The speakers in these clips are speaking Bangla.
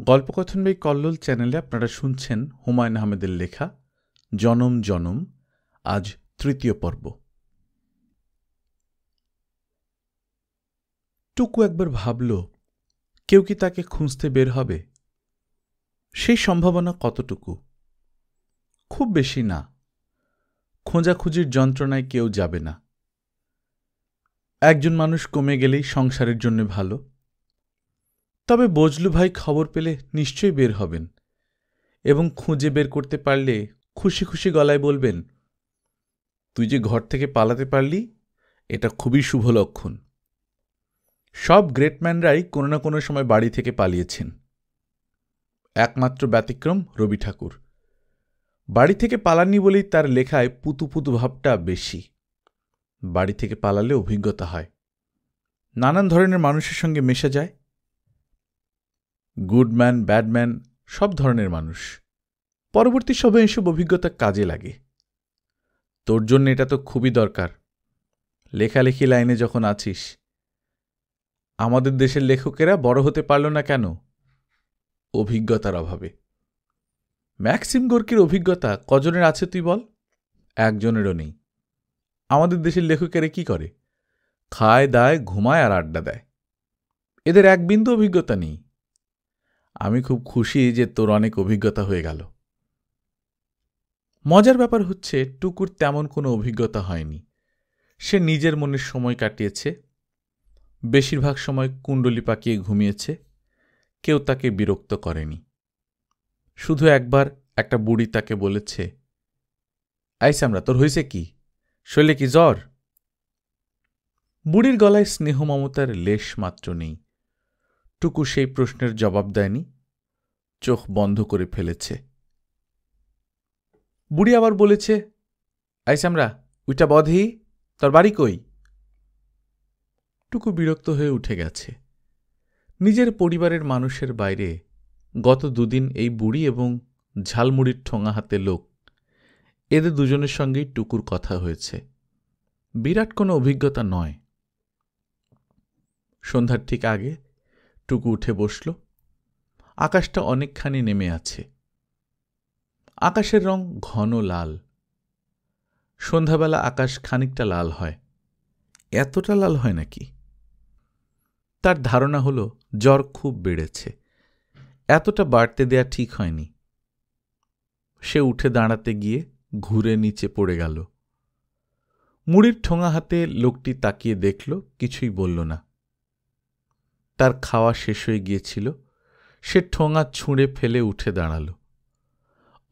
গল্পকথন বাই কল্লোল চ্যানেলে আপনারা শুনছেন হুমায়ুন আহমেদের লেখা জনম জনম, আজ তৃতীয় পর্ব। টুকু একবার ভাবল, কেউ কি তাকে খুঁজতে বের হবে? সেই সম্ভাবনা কতটুকু? খুব বেশি না। খোঁজাখুঁজির যন্ত্রণায় কেউ যাবে না। একজন মানুষ কমে গেলেই সংসারের জন্য ভালো। তবে বজলু ভাই খবর পেলে নিশ্চয়ই বের হবেন, এবং খুঁজে বের করতে পারলে খুশি খুশি গলায় বলবেন, তুই যে ঘর থেকে পালাতে পারলি, এটা খুবই শুভ লক্ষণ। সব গ্রেটম্যানরাই কোনো না কোনো সময় বাড়ি থেকে পালিয়েছেন। একমাত্র ব্যতিক্রম রবি ঠাকুর। বাড়ি থেকে পালাননি বলেই তার লেখায় পুতু পুতু ভাবটা বেশি। বাড়ি থেকে পালালে অভিজ্ঞতা হয়, নানান ধরনের মানুষের সঙ্গে মেশে যায়। গুডম্যান, ব্যাডম্যান, সব ধরনের মানুষ। পরবর্তী সময়ে এসব অভিজ্ঞতা কাজে লাগে। তোর জন্য এটা তো খুবই দরকার, লেখালেখি লাইনে যখন আছিস। আমাদের দেশের লেখকেরা বড় হতে পারল না কেন? অভিজ্ঞতার অভাবে। ম্যাক্সিম গোর্কির অভিজ্ঞতা কজনের আছে তুই বল? একজনেরও নেই। আমাদের দেশের লেখকেরা কি করে? খায়, দায়, ঘুমায় আর আড্ডা দেয়। এদের এক বিন্দু অভিজ্ঞতা নেই। আমি খুব খুশি যে তোর অনেক অভিজ্ঞতা হয়ে গেল। মজার ব্যাপার হচ্ছে, টুকুর তেমন কোনো অভিজ্ঞতা হয়নি। সে নিজের মনের সময় কাটিয়েছে। বেশিরভাগ সময় কুণ্ডলি পাকিয়ে ঘুমিয়েছে। কেউ তাকে বিরক্ত করেনি। শুধু একবার একটা বুড়ি তাকে বলেছে, আইসামরা, তোর হয়েছে কি? শরীরে কি জ্বর? বুড়ির গলায় স্নেহ মমতার লেশ মাত্র নেই। টুকু সেই প্রশ্নের জবাব দেয়নি, চোখ বন্ধ করে ফেলেছে। বুড়ি আবার বলেছে, আইসামরা, উইটা বধি, তোর বাড়ি কই? টুকু বিরক্ত হয়ে উঠে গেছে। নিজের পরিবারের মানুষের বাইরে গত দুদিন এই বুড়ি এবং ঝালমুড়ির ঠোঙা হাতে লোক, এদের দুজনের সঙ্গেই টুকুর কথা হয়েছে। বিরাট কোনো অভিজ্ঞতা নয়। সন্ধ্যার ঠিক আগে টুকু উঠে বসল। আকাশটা অনেকখানি নেমে আছে। আকাশের রং ঘন লাল। সন্ধ্যাবেলা আকাশ খানিকটা লাল হয়। এতটা লাল হয় নাকি? তার ধারণা হলো জ্বর খুব বেড়েছে। এতটা বাড়তে দেয়া ঠিক হয়নি। সে উঠে দাঁড়াতে গিয়ে ঘুরে নিচে পড়ে গেল। মুড়ির ঠোঙা হাতে লোকটি তাকিয়ে দেখল, কিছুই বলল না। তার খাওয়া শেষ হয়ে গিয়েছিল। সে ঠোঙা ছুঁড়ে ফেলে উঠে দাঁড়াল।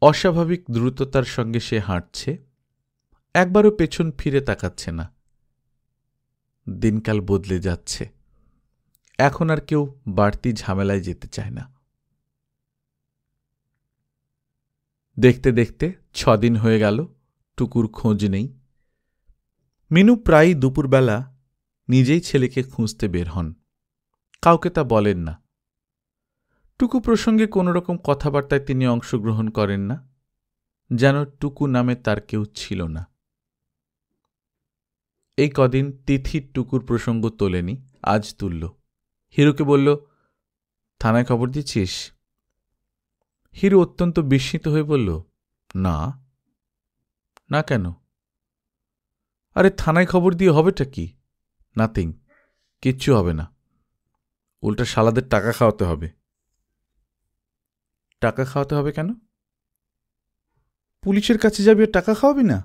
অস্বাভাবিক দ্রুততার সঙ্গে সে হাঁটছে। একবারও পেছন ফিরে তাকাচ্ছে না। দিনকাল বদলে যাচ্ছে। এখন আর কেউ বাড়তি ঝামেলায় যেতে চায় না। দেখতে দেখতে 6 দিন হয়ে গেল, টুকুর খোঁজ নেই। মিনু প্রায়ই দুপুরবেলা নিজেই ছেলেকে খুঁজতে বের হন। কাউকে তা বলেন না। টুকু প্রসঙ্গে কোনোরকম কথাবার্তায় তিনি অংশগ্রহণ করেন না, যেন টুকু নামে তার কেউ ছিল না। এই কদিন তিথির টুকুর প্রসঙ্গ তোলেনি, আজ তুলল। হিরুকে বলল, থানায় খবর দিচ্ছিস? হিরু অত্যন্ত বিস্মিত হয়ে বলল, না। না কেন? আরে থানায় খবর দিয়ে হবেটা কি? নাথিং, কিচ্ছু হবে না। উল্টা শালাদের টাকা খাওয়াতে হবে। টাকা খাওয়াতে হবে কেন? পুলিশের কাছে যাবি আর টাকা খাওয়াবি না?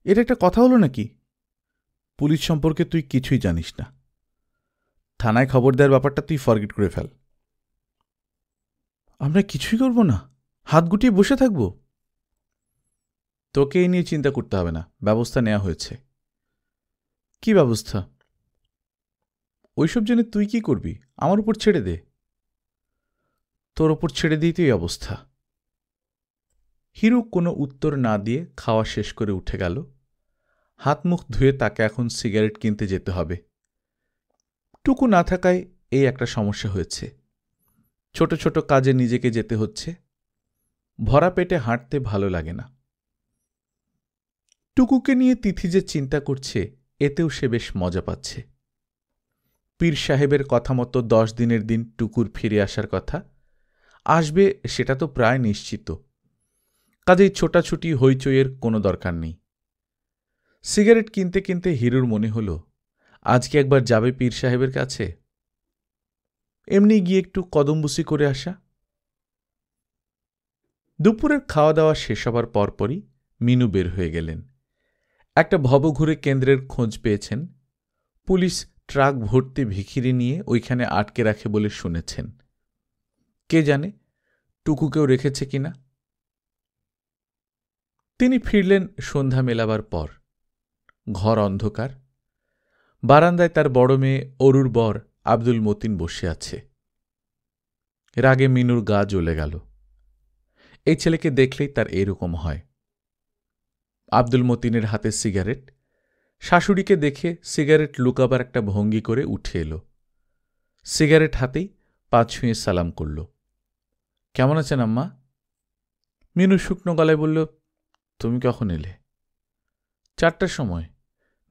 এটা একটা কথা হলো নাকি? পুলিশ সম্পর্কে তুই কিছুই জানিস না। থানায় খবর দেওয়ার ব্যাপারটা তুই ফরগেট করে ফেল। আমরা কিছুই করব না, হাত গুটিয়ে বসে থাকব? তোকে এই নিয়ে চিন্তা করতে হবে না, ব্যবস্থা নেওয়া হয়েছে। কি ব্যবস্থা? ওইসব জেনে তুই কি করবি? আমার উপর ছেড়ে দে। তোর ওপর ছেড়ে দিই তুই অবস্থা। হিরু কোনো উত্তর না দিয়ে খাওয়া শেষ করে উঠে গেল। হাত মুখ ধুয়ে তাকে এখন সিগারেট কিনতে যেতে হবে। টুকু না থাকায় এই একটা সমস্যা হয়েছে। ছোট ছোট কাজে নিজেকে যেতে হচ্ছে। ভরা পেটে হাঁটতে ভালো লাগে না। টুকুকে নিয়ে তিথি যে চিন্তা করছে, এতেও সে বেশ মজা পাচ্ছে। পীর সাহেবের কথা মতো 10 দিনের দিন টুকুর ফিরে আসার কথা। আসবে সেটা তো প্রায় নিশ্চিত, কাজেই ছোটাছুটি হইচইয়ের কোনো দরকার নেই। সিগারেট কিনতে কিনতে হিরুর মনে হল আজকে একবার যাবে পীর সাহেবের কাছে, এমনি গিয়ে একটু কদমবুসি করে আসা। দুপুরের খাওয়া দাওয়া শেষ হবার পরপরই মিনু বের হয়ে গেলেন। একটা ভবঘুরে কেন্দ্রের খোঁজ পেয়েছেন। পুলিশ ট্রাক ভর্তি ভিখিরি নিয়ে ওইখানে আটকে রাখে বলে শুনেছেন। কে জানে টুকুকেও রেখেছে কিনা। তিনি ফিরলেন সন্ধ্যা মেলাবার পর। ঘর অন্ধকার। বারান্দায় তার বড় মেয়ে অরুর বর আব্দুল মতিন বসে আছে। রাগে মিনুর গা জ্বলে গেল। এই ছেলেকে দেখলেই তার এরকম হয়। আব্দুল মতিনের হাতে সিগারেট। শাশুড়িকে দেখে সিগারেট লুকাবার একটা ভঙ্গি করে উঠে এলো। সিগারেট হাতেই পা ছুঁয়ে সালাম করল। কেমন আছেন আম্মা? মিনু শুকনো গলায় বলল, তুমি কখন এলে? 4টার সময়।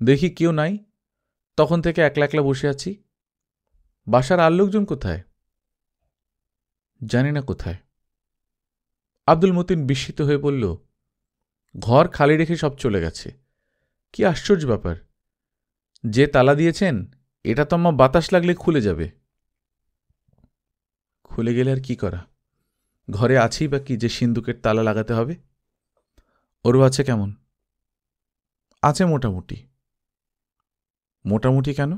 দেখি কেউ নাই, তখন থেকে একলা একলা বসে আছি। বাসার আর লোকজন কোথায়? জানি না কোথায়। আব্দুল মতিন বিস্মিত হয়ে বলল, ঘর খালি রেখে সব চলে গেছে। কি আশ্চর্য ব্যাপার! যে তালা দিয়েছেন এটা তো আম্মা বাতাস লাগলে খুলে যাবে। খুলে গেলে আর কি করা? ঘরে আছেই বা কি যে সিন্দুকের তালা লাগাতে হবে? ওরও আছে কেমন? আছে মোটামুটি। মোটামুটি কেন?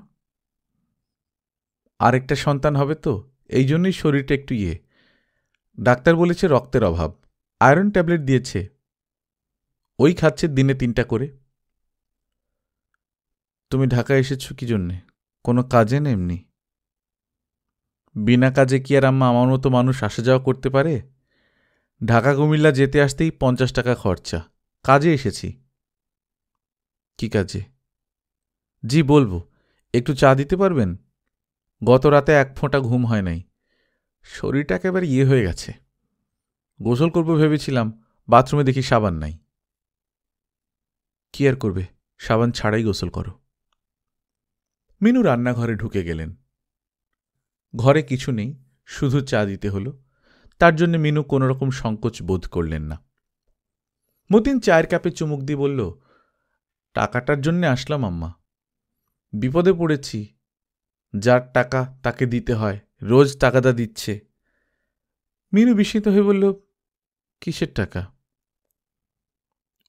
আরেকটা সন্তান হবে তো, এই জন্যই শরীরটা একটু ডাক্তার বলেছে রক্তের অভাব, আয়রন ট্যাবলেট দিয়েছে, ওই খাচ্ছে দিনে 3টা করে। তুমি ঢাকায় এসেছ কি জন্যে? কোনো কাজে না এমনি? বিনা কাজে কি আর আম্মা আমার মতো মানুষ আসা যাওয়া করতে পারে? ঢাকা কুমিল্লা যেতে আসতেই 50 টাকা খরচা। কাজে এসেছি। কি কাজে? জি বলবো, একটু চা দিতে পারবেন? গত রাতে 1 ফোঁটা ঘুম হয় নাই। শরীরটা একেবারে হয়ে গেছে। গোসল করব ভেবেছিলাম, বাথরুমে দেখি সাবান নাই। কি আর করবে, সাবান ছাড়াই গোসল করো। মিনু রান্নাঘরে ঢুকে গেলেন। ঘরে কিছু নেই, শুধু চা দিতে হলো। তার জন্য মিনু কোনোরকম সংকোচ বোধ করলেন না। মতিন চায়ের কাপে চুমুক দিয়ে বলল, টাকাটার জন্যে আসলাম আম্মা। বিপদে পড়েছি। যার টাকা তাকে দিতে হয়, রোজ তাগাদা দিচ্ছে। মিনু বিস্মিত হয়ে বলল, কিসের টাকা?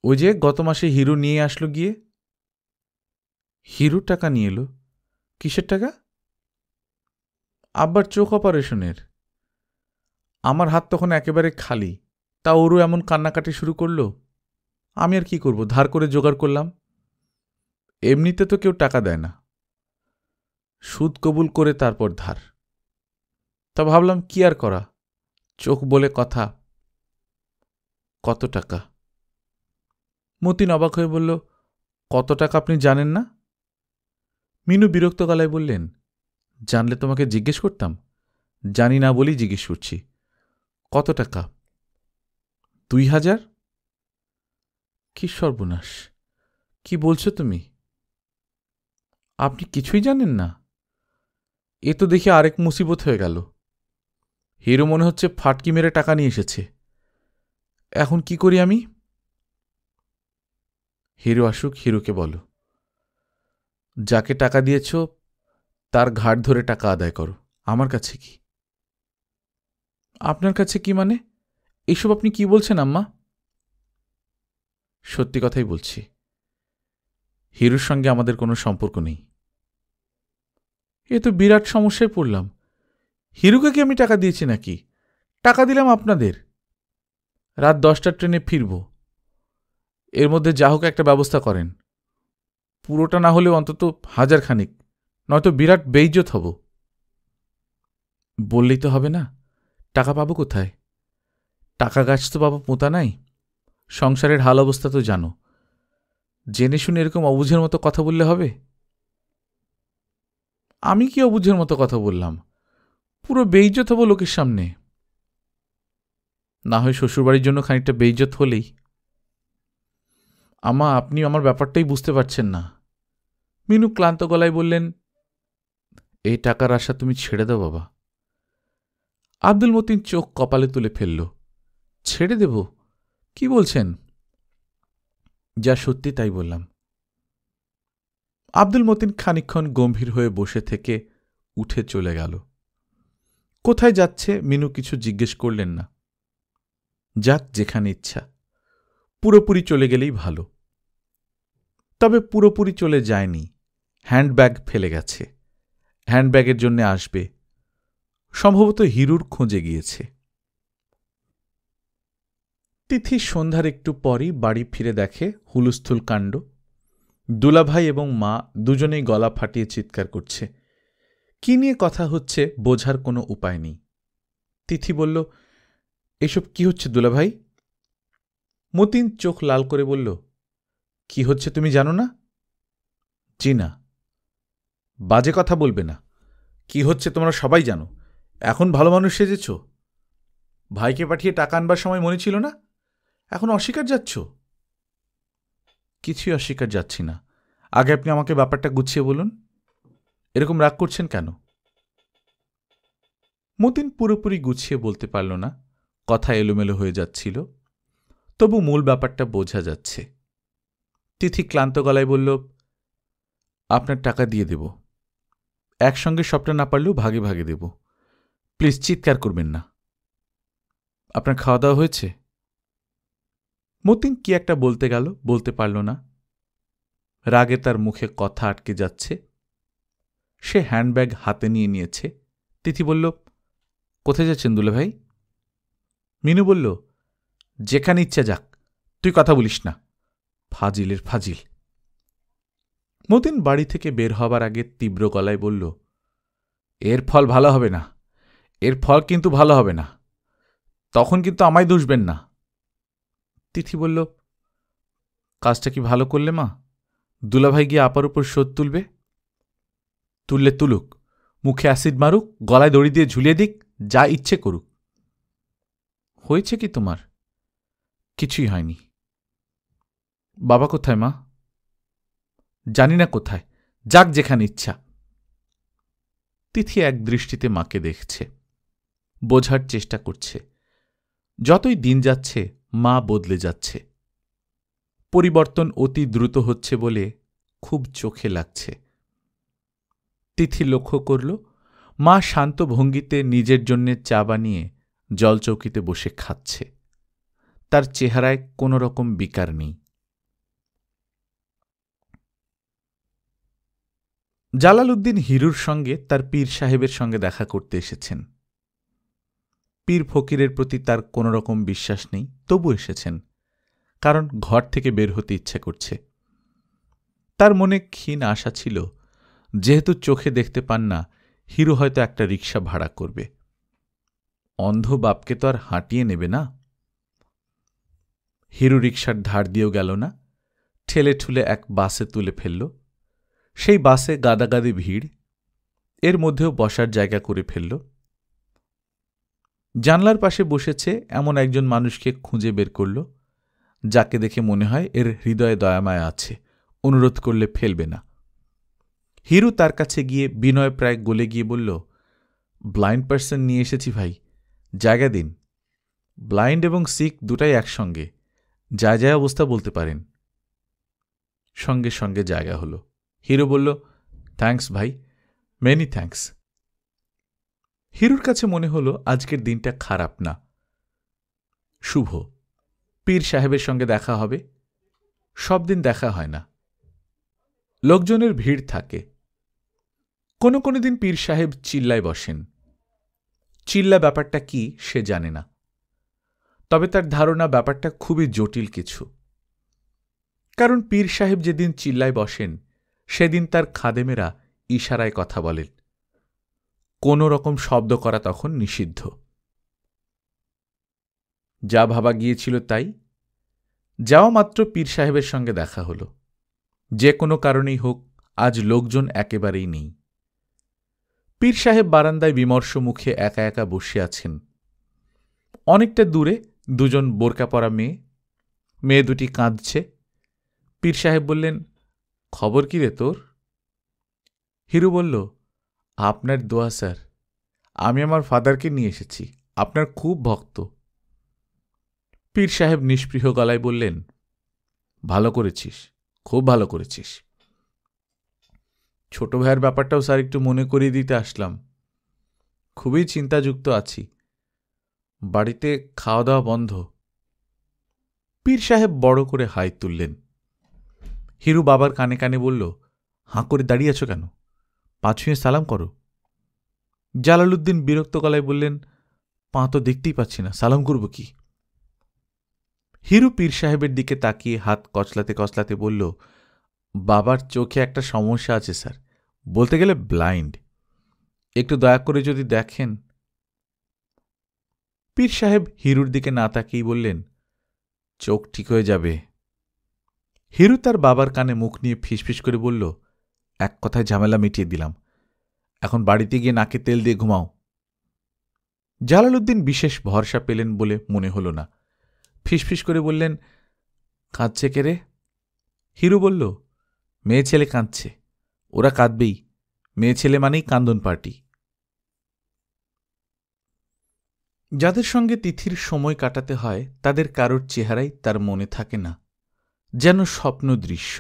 ওই যে গত মাসে হিরু নিয়ে আসলো গিয়ে। হিরু টাকা নিয়ে এলো? কিসের টাকা? আব্বার চোখ অপারেশনের। আমার হাত তখন একেবারে খালি, তা ওরও এমন কান্নাকাটি শুরু করল। আমি আর কি করব, ধার করে জোগাড় করলাম। এমনিতে তো কেউ টাকা দেয় না, সুদ কবুল করে তারপর ধার। তা ভাবলাম কি আর করা, চোখ বলে কথা। কত টাকা? মতিন অবাক হয়ে বলল, কত টাকা আপনি জানেন না? মিনু বিরক্ত গলায় বললেন, জানলে তোমাকে জিজ্ঞেস করতাম? জানি না বলেই জিজ্ঞেস করছি। কত টাকা? 2000। কি সর্বনাশ! কি বলছো তুমি? আপনি কিছুই জানেন না? এ তো দেখি আরেক মুসিবত হয়ে গেল। হিরো মনে হচ্ছে ফাটকি মেরে টাকা নিয়ে এসেছে। এখন কি করি আমি? হিরো আসুক, হিরোকে বলো। যাকে টাকা দিয়েছ তার ঘাট ধরে টাকা আদায় করো, আমার কাছে কি? আপনার কাছে কি মানে? এইসব আপনি কি বলছেন আম্মা? সত্যি কথাই বলছি। হিরোর সঙ্গে আমাদের কোনো সম্পর্ক নেই। এ তো বিরাট সমস্যায় পড়লাম। হিরুকে কি আমি টাকা দিয়েছি নাকি? টাকা দিলাম আপনাদের। রাত 10টার ট্রেনে ফিরব। এর মধ্যে যা হোক একটা ব্যবস্থা করেন। পুরোটা না হলেও অন্তত 1000 খানিক, নয়তো বিরাট বেইজ্জত হব। বললেই তো হবে না। টাকা পাবো কোথায়? টাকা গাছ তো বাবা পোঁতা নাই। সংসারের হাল অবস্থা তো জানো। জেনে শুনে এরকম অবুঝের মতো কথা বললে হবে? আমি কি অবুঝের মতো কথা বললাম? পুরো বেইজ্জত হব লোকের সামনে। না হয় শ্বশুরবাড়ির জন্য খানিকটা বেইজ্জত হলেই। আমা, আপনি আমার ব্যাপারটাই বুঝতে পারছেন না। মিনু ক্লান্ত গলায় বললেন, এই টাকার আশা তুমি ছেড়ে দাও বাবা। আব্দুল মতিন চোখ কপালে তুলে ফেলল। ছেড়ে দেব? কি বলছেন? যা সত্যি তাই বললাম। আব্দুল মতিন খানিকক্ষণ গম্ভীর হয়ে বসে থেকে উঠে চলে গেল। কোথায় যাচ্ছে মিনু কিছু জিজ্ঞেস করলেন না। যাক, যেখানে ইচ্ছা। পুরোপুরি চলে গেলেই ভালো। তবে পুরোপুরি চলে যায়নি, হ্যান্ডব্যাগ ফেলে গেছে। হ্যান্ডব্যাগের জন্যে আসবে, সম্ভবত হিরুর খোঁজে গিয়েছে। তিথি সন্ধ্যার একটু পরই বাড়ি ফিরে দেখে হুলস্থুল কাণ্ড। দুলাভাই এবং মা দুজনেই গলা ফাটিয়ে চিৎকার করছে। কি নিয়ে কথা হচ্ছে বোঝার কোনো উপায় নেই। তিথি বলল, এসব কি হচ্ছে দুলাভাই? মতিন চোখ লাল করে বলল, কি হচ্ছে তুমি জানো না? জি না। বাজে কথা বলবে না। কি হচ্ছে তোমরা সবাই জানো। এখন ভালো মানুষ সেজেছ। ভাইকে পাঠিয়ে টাকা আনবার সময় মনে ছিল না? এখন অস্বীকার যাচ্ছ? কিছুই অস্বীকার যাচ্ছি না। আগে আপনি আমাকে ব্যাপারটা গুছিয়ে বলুন। এরকম রাগ করছেন কেন? মতিন পুরোপুরি গুছিয়ে বলতে পারল না, কথা এলোমেলো হয়ে যাচ্ছিল। তবু মূল ব্যাপারটা বোঝা যাচ্ছে। তিথি ক্লান্ত গলায় বলল, আপনার টাকা দিয়ে দেব। একসঙ্গে সবটা না পারলেও ভাগে ভাগে দেব। প্লিজ চিৎকার করবেন না। আপনার খাওয়া দাওয়া হয়েছে? মতিন কি একটা বলতে গেল, বলতে পারল না। রাগে তার মুখে কথা আটকে যাচ্ছে। সে হ্যান্ডব্যাগ হাতে নিয়ে নিয়েছে। তিথি বলল, কোথায় যাচ্ছেন দুলাভাই? মিনু বলল, যেখানে ইচ্ছা যাক, তুই কথা বলিস না। ফাজিলের ফাজিল। মতিন বাড়ি থেকে বের হবার আগে তীব্র গলায় বলল, এর ফল ভালো হবে না। এর ফল কিন্তু ভালো হবে না। তখন কিন্তু আমায় দুষবেন না। তিথি বলল, কাজটা কি ভালো করলে মা? দুলাভাই গিয়ে আপার উপর শোধ তুলবে। তুললে তুলুক, মুখে অ্যাসিড মারুক, গলায় দড়ি দিয়ে ঝুলিয়ে দিক, যা ইচ্ছে করুক। হয়েছে কি তোমার? কিছুই হয়নি। বাবা কোথায় মা? জানি না কোথায়, যাক যেখানে ইচ্ছা। তিথি এক দৃষ্টিতে মাকে দেখছে, বোঝার চেষ্টা করছে। যতই দিন যাচ্ছে মা বদলে যাচ্ছে। পরিবর্তন অতি দ্রুত হচ্ছে বলে খুব চোখে লাগছে। তিথি লক্ষ্য করল, মা শান্ত ভঙ্গিতে নিজের জন্যে চা বানিয়ে জলচৌকিতে বসে খাচ্ছে। তার চেহারায় কোনো রকম বিকার নেই। জালালউদ্দিন হিরুর সঙ্গে তার পীর সাহেবের সঙ্গে দেখা করতে এসেছেন। পীর ফকিরের প্রতি তার কোনো রকম বিশ্বাস নেই, তবু এসেছেন, কারণ ঘর থেকে বের হতে ইচ্ছে করছে। তার মনে ক্ষীণ আশা ছিল, যেহেতু চোখে দেখতে পান না, হিরু হয়তো একটা রিক্সা ভাড়া করবে। অন্ধ বাপকে তো আর হাঁটিয়ে নেবে না। হিরু রিক্সার ধার দিয়েও গেল না, ঠেলে ঠুলে এক বাসে তুলে ফেলল। সেই বাসে গাদাগাদি ভিড়, এর মধ্যেও বসার জায়গা করে ফেলল। জানলার পাশে বসেছে এমন একজন মানুষকে খুঁজে বের করল, যাকে দেখে মনে হয় এর হৃদয়ে দয়ামায়া আছে, অনুরোধ করলে ফেলবে না। হিরু তার কাছে গিয়ে বিনয় প্রায় গলে গিয়ে বলল, ব্লাইন্ড পার্সন নিয়ে এসেছি ভাই, জায়গা দিন। ব্লাইন্ড এবং সিক দুটাই একসঙ্গে, যায় যায় অবস্থা বলতে পারেন। সঙ্গে সঙ্গে জায়গা হলো। হিরু বলল, থ্যাঙ্কস ভাই, মেনি থ্যাঙ্কস। হিরুর কাছে মনে হলো আজকের দিনটা খারাপ না, শুভ। পীর সাহেবের সঙ্গে দেখা হবে। সব দিন দেখা হয় না, লোকজনের ভিড় থাকে। কোনো কোনো দিন পীর সাহেব চিল্লায় বসেন। চিল্লা ব্যাপারটা কি সে জানে না, তবে তার ধারণা ব্যাপারটা খুবই জটিল কিছু। কারণ পীর সাহেব যেদিন চিল্লায় বসেন, সেদিন তার খাদেমেরা ইশারায় কথা বলেন। কোনো রকম শব্দ করা তখন নিষিদ্ধ। যা ভাবা গিয়েছিল তাই। যাওয়া মাত্র পীর সাহেবের সঙ্গে দেখা হল। যে কোনো কারণেই হোক, আজ লোকজন একেবারেই নেই। পীর সাহেব বারান্দায় বিমর্ষ মুখে একা একা বসে আছেন। অনেকটা দূরে দুজন বোরকা পরা মেয়ে, মেয়ে দুটি কাঁদছে। পীর সাহেব বললেন, খবর কি রে তোর? হিরু বলল, আপনার দোয়া স্যার, আমি আমার ফাদারকে নিয়ে এসেছি, আপনার খুব ভক্ত। পীর সাহেব নিষ্পৃহ গলায় বললেন, ভালো করেছিস, খুব ভালো করেছিস। ছোট ভাইয়ের ব্যাপারটাও স্যার একটু মনে করিয়ে দিতে আসলাম। খুবই চিন্তাযুক্ত আছি, বাড়িতে খাওয়া দাওয়া বন্ধ। পীর সাহেব বড় করে হাই তুললেন। হিরু বাবার কানে কানে বলল, হাঁ করে দাঁড়িয়ে আছো কেন? পা ছুঁয়ে সালাম করো। জালালউদ্দিন বিরক্ত গলায় বললেন, পা তো দেখতেই পাচ্ছি না, সালাম করব কি? হিরু পীর সাহেবের দিকে তাকিয়ে হাত কচলাতে কচলাতে বলল, বাবার চোখে একটা সমস্যা আছে স্যার, বলতে গেলে ব্লাইন্ড, একটু দয়া করে যদি দেখেন। পীর সাহেব হিরুর দিকে না তাকিয়েই বললেন, চোখ ঠিক হয়ে যাবে। হিরু তার বাবার কানে মুখ নিয়ে ফিসফিস করে বলল, এক কথায় ঝামেলা মিটিয়ে দিলাম, এখন বাড়িতে গিয়ে নাকে তেল দিয়ে ঘুমাও। জালালউদ্দিন বিশেষ ভরসা পেলেন বলে মনে হল না, ফিসফিস করে বললেন, কাঁদছে কে রে? হিরু বলল, মেয়ে ছেলে কাঁদছে। ওরা কাঁদবেই, মেয়ে ছেলে মানেই কান্দন পার্টি। যাদের সঙ্গে তিথির সময় কাটাতে হয় তাদের কারোর চেহারাই তার মনে থাকে না, যেন স্বপ্ন দৃশ্য।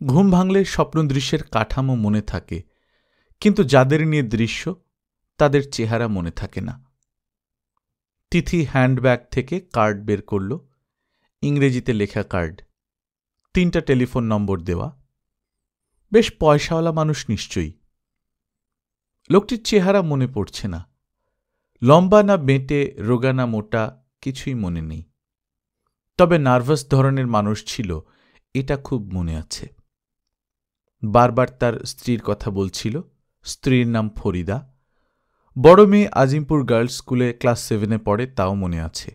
ঘুম ভাঙলে স্বপ্ন দৃশ্যের কাঠামো মনে থাকে, কিন্তু যাদের নিয়ে দৃশ্য তাদের চেহারা মনে থাকে না। তিথি হ্যান্ডব্যাগ থেকে কার্ড বের করল, ইংরেজিতে লেখা কার্ড, 3টা টেলিফোন নম্বর দেওয়া। বেশ পয়সাওয়ালা মানুষ নিশ্চয়ই। লোকটির চেহারা মনে পড়ছে না, লম্বা না বেঁটে, রোগা না মোটা, কিছুই মনে নেই। তবে নার্ভাস ধরনের মানুষ ছিল এটা খুব মনে আছে। বারবার তার স্ত্রীর কথা বলছিল, স্ত্রীর নাম ফরিদা। বড় মেয়ে আজিমপুর গার্লস স্কুলে ক্লাস 7-এ পড়ে, তাও মনে আছে।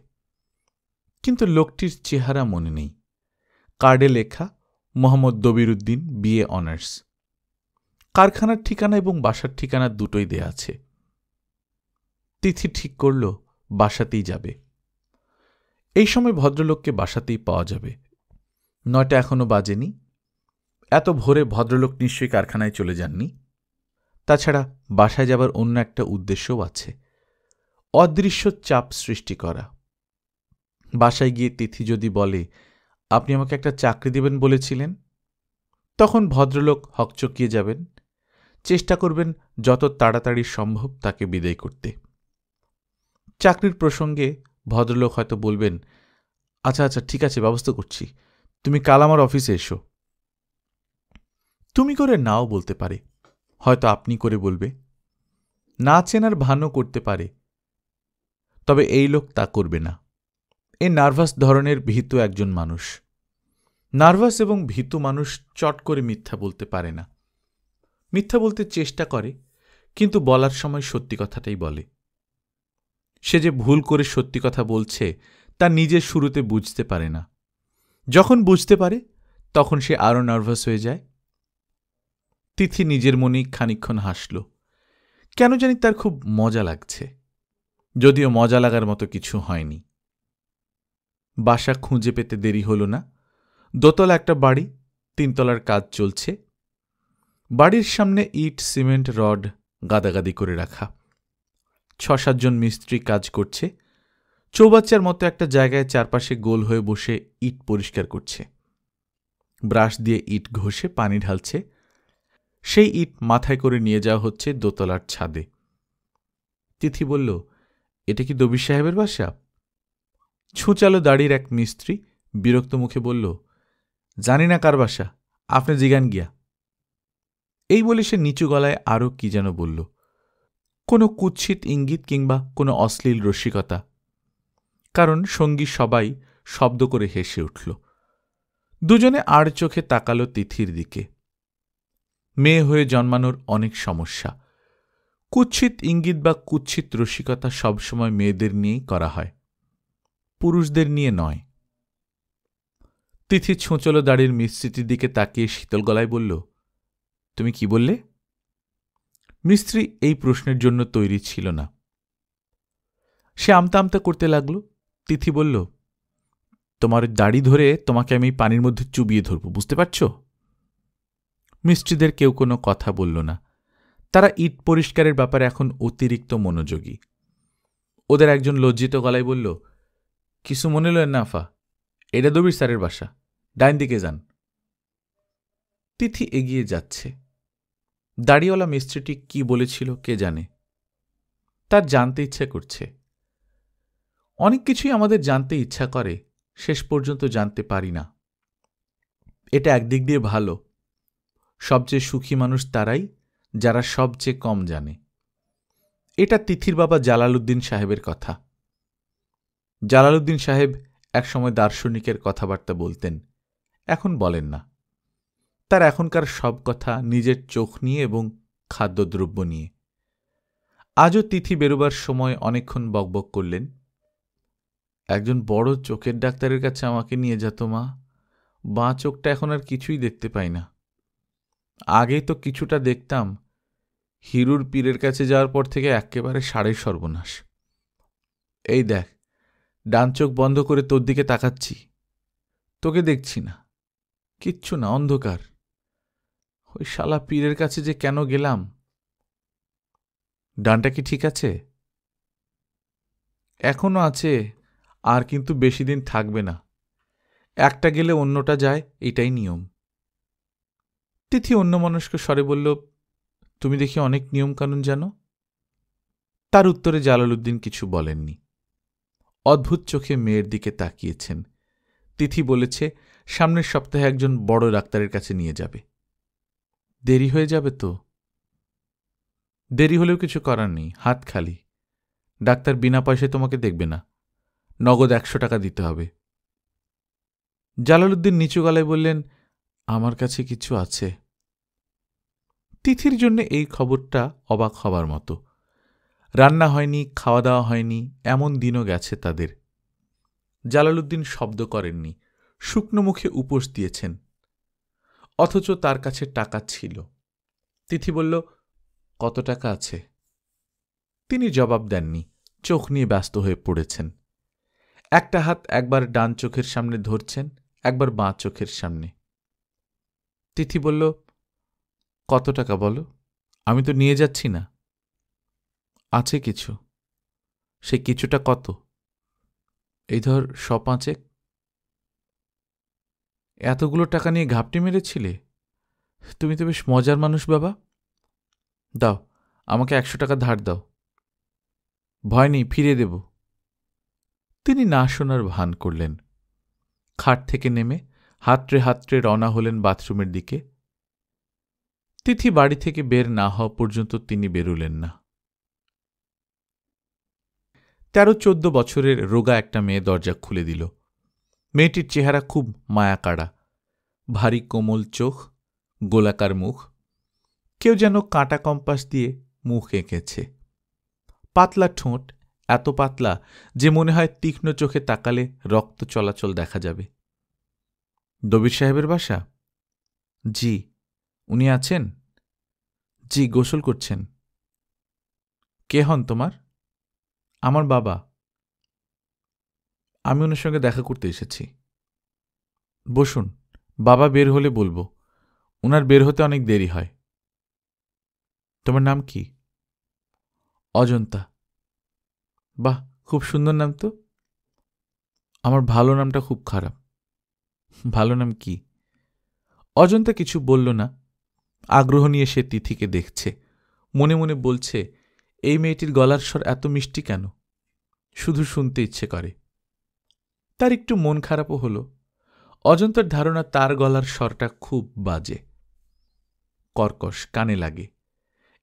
কিন্তু লোকটির চেহারা মনে নেই। কার্ডে লেখা মোহাম্মদ দবিরউদ্দিন, বিএ অনার্স। কারখানার ঠিকানা এবং বাসার ঠিকানা দুটোই দেয়া আছে। তিথি ঠিক করল বাসাতেই যাবে। এই সময় ভদ্রলোককে বাসাতেই পাওয়া যাবে। 9টা এখনো বাজেনি। এত ভোরে ভদ্রলোক নিশ্চয়ই কারখানায় চলে যাননি। তাছাড়া বাসায় যাবার অন্য একটা উদ্দেশ্যও আছে, অদৃশ্য চাপ সৃষ্টি করা। বাসায় গিয়ে তিথি যদি বলে, আপনি আমাকে একটা চাকরি দেবেন বলেছিলেন, তখন ভদ্রলোক হকচকিয়ে যাবেন, চেষ্টা করবেন যত তাড়াতাড়ি সম্ভব তাকে বিদায় করতে। চাকরির প্রসঙ্গে ভদ্রলোক হয়তো বলবেন, আচ্ছা আচ্ছা ঠিক আছে, ব্যবস্থা করছি, তুমি কাল আমার অফিসে এসো। তুমি করে নাও বলতে পারে, হয়তো আপনি করে বলবে। না চেনার ভানও করতে পারে, তবে এই লোক তা করবে না। এ নার্ভাস ধরনের ভীতু একজন মানুষ। নার্ভাস এবং ভীতু মানুষ চট করে মিথ্যা বলতে পারে না। মিথ্যা বলতে চেষ্টা করে, কিন্তু বলার সময় সত্যি কথাটাই বলে। সে যে ভুল করে সত্যি কথা বলছে তা নিজের শুরুতে বুঝতে পারে না। যখন বুঝতে পারে তখন সে আরও নার্ভাস হয়ে যায়। তিথি নিজের মনেই খানিকক্ষণ হাসল। কেন জানি তার খুব মজা লাগছে, যদিও মজা লাগার মতো কিছু হয়নি। বাসা খুঁজে পেতে দেরি হল না। দোতলা একটা বাড়ি, 3 তলার কাজ চলছে। বাড়ির সামনে ইট, সিমেন্ট, রড গাদাগাদি করে রাখা। 6-7 জন মিস্ত্রি কাজ করছে। চৌবাচ্চার মতো একটা জায়গায় চারপাশে গোল হয়ে বসে ইট পরিষ্কার করছে। ব্রাশ দিয়ে ইট ঘষে পানি ঢালছে। সেই ইট মাথায় করে নিয়ে যাওয়া হচ্ছে দোতলার ছাদে। তিথি বলল, এটা কি দবির সাহেবের বাসা? ছুঁচালো দাড়ির এক মিস্ত্রি বিরক্ত মুখে বলল, জানি না কার বাসা, আপনি জিগান গিয়া। এই বলে সে নিচু গলায় আরও কি যেন বলল, কোনো কুৎসিত ইঙ্গিত কিংবা কোনো অশ্লীল রসিকতা। কারণ সঙ্গী সবাই শব্দ করে হেসে উঠল। দুজনে আড় চোখে তাকালো তিথির দিকে। মেয়ে হয়ে জন্মানোর অনেক সমস্যা। কুৎসিত ইঙ্গিত বা কুৎসিত রসিকতা সবসময় মেয়েদের নিয়েই করা হয়, পুরুষদের নিয়ে নয়। তিথি ছুঁচলো দাড়ির মিস্ত্রিটির দিকে তাকিয়ে শীতল গলায় বলল, তুমি কি বললে? মিস্ত্রি এই প্রশ্নের জন্য তৈরি ছিল না। সে আমতা আমতা করতে লাগল। তিথি বলল, তোমার দাড়ি ধরে তোমাকে আমি পানির মধ্যে চুবিয়ে ধরব, বুঝতে পারছ? মিস্ত্রিদের কেউ কোনো কথা বলল না। তারা ইট পরিষ্কারের ব্যাপারে এখন অতিরিক্ত মনোযোগী। ওদের একজন লজ্জিত গলায় বলল, কিছু মনে লয়েন না আফা, এটা দবির স্যারের বাসা, ডাইন দিকে যান। তিথি এগিয়ে যাচ্ছে। দাড়িওয়ালা মিস্ত্রিটি কি বলেছিল কে জানে। তার জানতে ইচ্ছে করছে। অনেক কিছুই আমাদের জানতে ইচ্ছা করে, শেষ পর্যন্ত জানতে পারি না। এটা একদিক দিয়ে ভালো। সবচেয়ে সুখী মানুষ তারাই যারা সবচেয়ে কম জানে। এটা তিথির বাবা জালালউদ্দিন সাহেবের কথা। জালালউদ্দিন সাহেব একসময় দার্শনিকের কথাবার্তা বলতেন, এখন বলেন না। তার এখনকার সব কথা নিজের চোখ নিয়ে এবং খাদ্যদ্রব্য নিয়ে। আজও তিথি বেরোবার সময় অনেকক্ষণ বকবক করলেন, একজন বড় চোখের ডাক্তারের কাছে আমাকে নিয়ে যেত মা, বাঁ চোখটা এখন আর কিছুই দেখতে পাই না। আগেই তো কিছুটা দেখতাম, হিরুর পীরের কাছে যাওয়ার পর থেকে একেবারে সাড়ে সর্বনাশ। এই দেখ, ডান চোখ বন্ধ করে তোর দিকে তাকাচ্ছি, তোকে দেখছি না, কিচ্ছু না, অন্ধকার। ওই শালা পীরের কাছে যে কেন গেলাম। ডানটা কি ঠিক আছে? এখনো আছে, আর কিন্তু বেশি দিন থাকবে না। একটা গেলে অন্যটা যায়, এটাই নিয়ম। তিথি অন্যমনস্ক স্বরে বলল, তুমি দেখি অনেক নিয়মকানুন জানো। তার উত্তরে জালালউদ্দিন কিছু বলেননি। অদ্ভুত চোখে মেয়ের দিকে তাকিয়েছেন। তিথি বলেছে সামনের সপ্তাহে একজন বড় ডাক্তারের কাছে নিয়ে যাবে। দেরি হয়ে যাবে তো? দেরি হলেও কিছু করার নেই, হাত খালি। ডাক্তার বিনা পয়সায় তোমাকে দেখবে না, নগদ 100 টাকা দিতে হবে। জালালউদ্দিন নিচু গলায় বললেন, আমার কাছে কিছু আছে। তিথির জন্য এই খবরটা অবাক হবার মতো। রান্না হয়নি, খাওয়া দাওয়া হয়নি, এমন দিনও গেছে তাদের। জালালউদ্দিন শব্দ করেননি, শুকনো মুখে উপোস দিয়েছেন। অথচ তার কাছে টাকা ছিল। তিথি বলল, কত টাকা আছে? তিনি জবাব দেননি, চোখ নিয়ে ব্যস্ত হয়ে পড়েছেন। একটা হাত একবার ডান চোখের সামনে ধরছেন, একবার বাঁ চোখের সামনে। তিথি বলল, কত টাকা বলো, আমি তো নিয়ে যাচ্ছি না। আছে কিছু। সে কিছুটা কত? এই ধর 100-5। এতগুলো টাকা নিয়ে ঘাপটি মেরেছিলে? তুমি তো বেশ মজার মানুষ বাবা। দাও, আমাকে 100 টাকা ধার দাও। ভয় নেই, ফিরে দেব। তিনি না শোনার ভান করলেন। খাট থেকে নেমে হাতড়ে হাতড়ে রওনা হলেন বাথরুমের দিকে। তিথি বাড়ি থেকে বের না হওয়া পর্যন্ত তিনি বেরুলেন না। 13-14 বছরের রোগা একটা মেয়ে দরজা খুলে দিল। মেয়েটির চেহারা খুব মায়াকাড়া, ভারী কোমল চোখ, গোলাকার মুখ। কেউ যেন কাঁটা কম্পাস দিয়ে মুখ এঁকেছে। পাতলা ঠোঁট, এত পাতলা যে মনে হয় তীক্ষ্ণ চোখে তাকালে রক্ত চলাচল দেখা যাবে। দবির সাহেবের বাসা? জি। উনি আছেন? জি, গোসল করছেন। কে হন তোমার? আমার বাবা। আমি ওনার সঙ্গে দেখা করতে এসেছি। বসুন, বাবা বের হলে বলবো। ওনার বের হতে অনেক দেরি হয়। তোমার নাম কি? অজন্তা। বাহ, খুব সুন্দর নাম তো। আমার ভালো নামটা খুব খারাপ। ভালো নাম কি? অজন্তা কিছু বলল না। আগ্রহ নিয়ে সে তিথিকে দেখছে। মনে মনে বলছে, এই মেয়েটির গলার স্বর এত মিষ্টি কেন? শুধু শুনতে ইচ্ছে করে। তার একটু মন খারাপও হল। অজন্তার ধারণা তার গলার স্বরটা খুব বাজে, কর্কশ, কানে লাগে।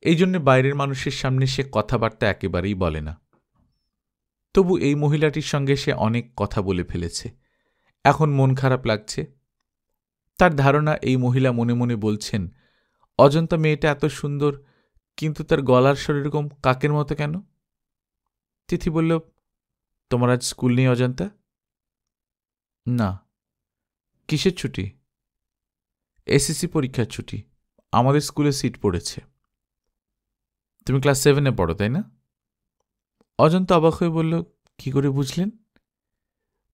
এই জন্যে বাইরের মানুষের সামনে সে কথাবার্তা একেবারেই বলে না। তবু এই মহিলাটির সঙ্গে সে অনেক কথা বলে ফেলেছে। এখন মন খারাপ লাগছে। তার ধারণা এই মহিলা মনে মনে বলছেন, অজন্তা মেয়েটা এত সুন্দর, কিন্তু তার গলার স্বর এরকম কাকের মতো কেন? তিথি বলল, তোমার আজ স্কুল নেই অজন্তা? না। কিসের ছুটি? এসএসসি পরীক্ষার ছুটি। আমাদের স্কুলে সিট পড়েছে। তুমি ক্লাস 7-এ পড়ো, তাই না? অজন্তা অবাক হয়ে বলল, কি করে বুঝলেন?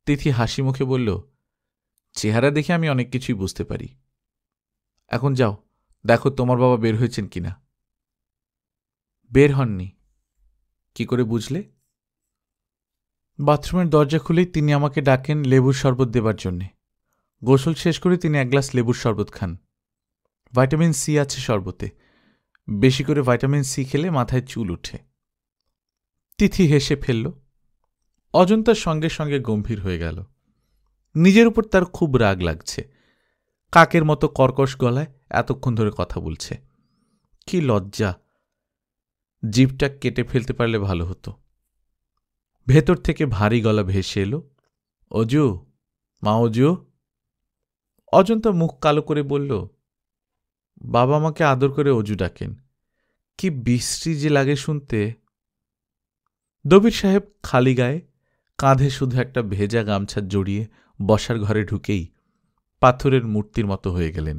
তিথি হাসি মুখে বলল, চেহারা দেখে আমি অনেক কিছুই বুঝতে পারি। এখন যাও, দেখো তোমার বাবা বের হয়েছেন কিনা। বের হননি। কি করে বুঝলে? বাথরুমের দরজা খুলেই তিনি আমাকে ডাকেন লেবুর শরবত দেবার জন্যে। গোসল শেষ করে তিনি এক গ্লাস লেবুর শরবত খান। ভাইটামিন সি আছে শরবতে। বেশি করে ভাইটামিন সি খেলে মাথায় চুল ওঠে। তিথি হেসে ফেলল। অজন্তার সঙ্গে সঙ্গে গম্ভীর হয়ে গেল। নিজের উপর তার খুব রাগ লাগছে। কাকের মতো কর্কশ গলায় এতক্ষণ ধরে কথা বলছে। কি লজ্জা! জিভটা কেটে ফেলতে পারলে ভালো হতো। ভেতর থেকে ভারী গলা ভেসে এলো, অজু, মা অজু। অজন্তা মুখ কালো করে বলল, বাবা আমাকে আদর করে অজু ডাকেন। কি বিশ্রী যে লাগে শুনতে। দবির সাহেব খালি গায়ে, কাঁধে শুধু একটা ভেজা গামছা জড়িয়ে বসার ঘরে ঢুকেই পাথরের মূর্তির মতো হয়ে গেলেন।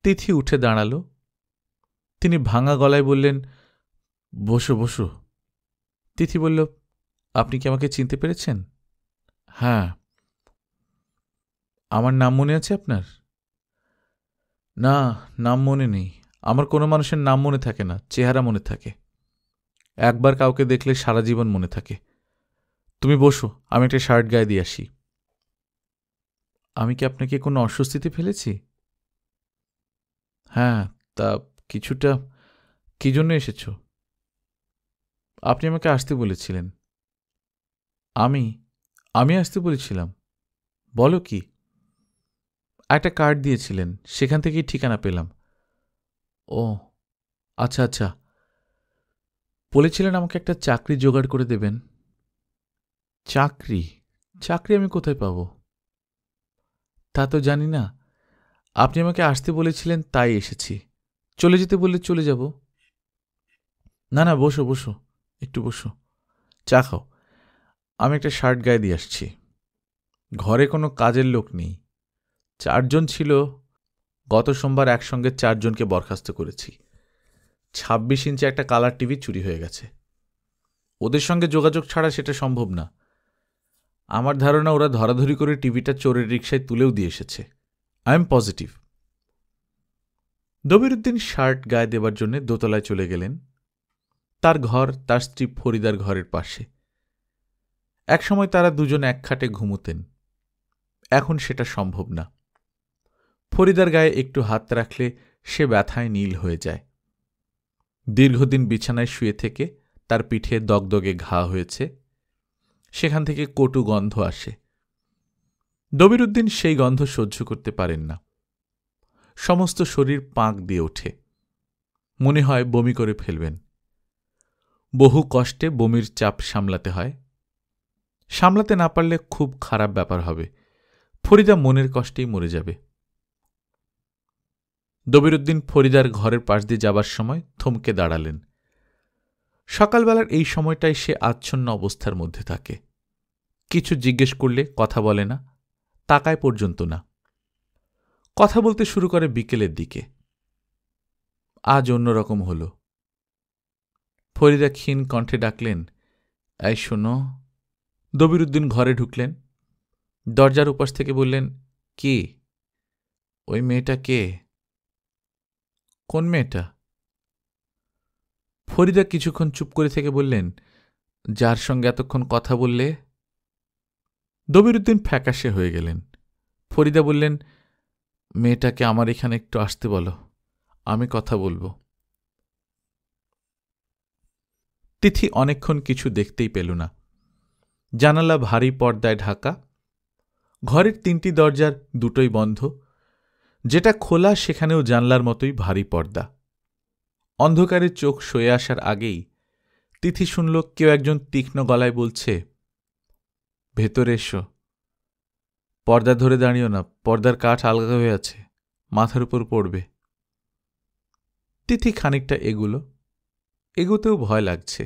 তিথি উঠে দাঁড়াল। তিনি ভাঙা গলায় বললেন, বসো বসো। তিথি বলল, আপনি কি আমাকে চিনতে পেরেছেন? হ্যাঁ। আমার নাম মনে আছে আপনার? না, নাম মনে নেই। আমার কোনো মানুষের নাম মনে থাকে না, চেহারা মনে থাকে। একবার কাউকে দেখলে সারা জীবন মনে থাকে। তুমি বসো, আমি একটা শার্ট গায়ে দিয়ে আসি। আমি কি আপনাকে কোনো অস্বস্তিতে ফেলেছি? হ্যাঁ, তা কিছুটা। কি জন্য এসেছ? আপনি আমাকে আসতে বলেছিলেন। আমি আসতে বলেছিলাম? বলো কি? একটা কার্ড দিয়েছিলেন, সেখান থেকেই ঠিকানা পেলাম। ও আচ্ছা আচ্ছা। বলেছিলেন আমাকে একটা চাকরি জোগাড় করে দেবেন। চাকরি? চাকরি আমি কোথায় পাব? তা তো জানি না। আপনি আমাকে আসতে বলেছিলেন, তাই এসেছি। চলে যেতে বললে চলে যাব। না না, বসো বসো, একটু বসো, চা খাও। আমি একটা শার্ট গায়ে দিয়ে আসছি। ঘরে কোনো কাজের লোক নেই। 4 জন ছিল, গত সোমবার একসঙ্গে 4 জনকে বরখাস্ত করেছি। 26 ইঞ্চি একটা কালার টিভি চুরি হয়ে গেছে। ওদের সঙ্গে যোগাযোগ ছাড়া সেটা সম্ভব না। আমার ধারণা ওরা ধরাধরি করে টিভিটা চোরের রিকশায় তুলেও দিয়ে এসেছে। I am positive. Dabiruddin shirt গায়ে দেবার জন্য দোতলায় চলে গেলেন। তার ঘর তার স্ত্রী ফরিদার ঘরের পাশে। একসময় তারা দুজন এক খাটে ঘুমুতেন। এখন সেটা সম্ভব না। ফরিদার গায়ে একটু হাত রাখলে সে ব্যথায় নীল হয়ে যায়। দীর্ঘদিন বিছানায় শুয়ে থেকে তার পিঠে দগদগে ঘা হয়েছে, সেখান থেকে কটু গন্ধ আসে। দবিরুদ্দিন সেই গন্ধ সহ্য করতে পারেন না। সমস্ত শরীর পাঁক দিয়ে ওঠে। মনে হয় বমি করে ফেলবেন। বহু কষ্টে বমির চাপ সামলাতে হয়। সামলাতে না পারলে খুব খারাপ ব্যাপার হবে। ফরিদা মনের কষ্টেই মরে যাবে। দবিরুদ্দিন ফরিদার ঘরের পাশ দিয়ে যাবার সময় থমকে দাঁড়ালেন। সকালবেলার এই সময়টায় সে আচ্ছন্ন অবস্থার মধ্যে থাকে। কিছু জিজ্ঞেস করলে কথা বলে না, তাকায় পর্যন্ত না। কথা বলতে শুরু করে বিকেলের দিকে। আজ অন্যরকম হল। ফরিদা ক্ষীণ কণ্ঠে ডাকলেন, এই শোনো। দবিরুদ্দিন ঘরে ঢুকলেন। দরজার উপাস থেকে বললেন, কি? ওই মেয়েটা কে? কোন মেয়েটা? ফরিদা কিছুক্ষণ চুপ করে থেকে বললেন, যার সঙ্গে এতক্ষণ কথা বললে। দবিরুদ্দিন ফ্যাকাশে হয়ে গেলেন। ফরিদা বললেন, মেয়েটাকে আমার এখানে একটু আসতে বলো, আমি কথা বলবো। তিথি অনেকক্ষণ কিছু দেখতেই পেল না। জানালা ভারী পর্দায় ঢাকা। ঘরের 3টি দরজার দুটোই বন্ধ। যেটা খোলা সেখানেও জানলার মতোই ভারী পর্দা। অন্ধকারে চোখ সয়ে আসার আগেই তিথি শুনল কেউ একজন তীক্ষ্ণ গলায় বলছে, ভেতরে এসো। পর্দা ধরে দাঁড়িও না, পর্দার কাঠ আলগা হয়ে আছে, মাথার উপর পড়বে। তিথি খানিকটা এগুলো। এগুতেও ভয় লাগছে,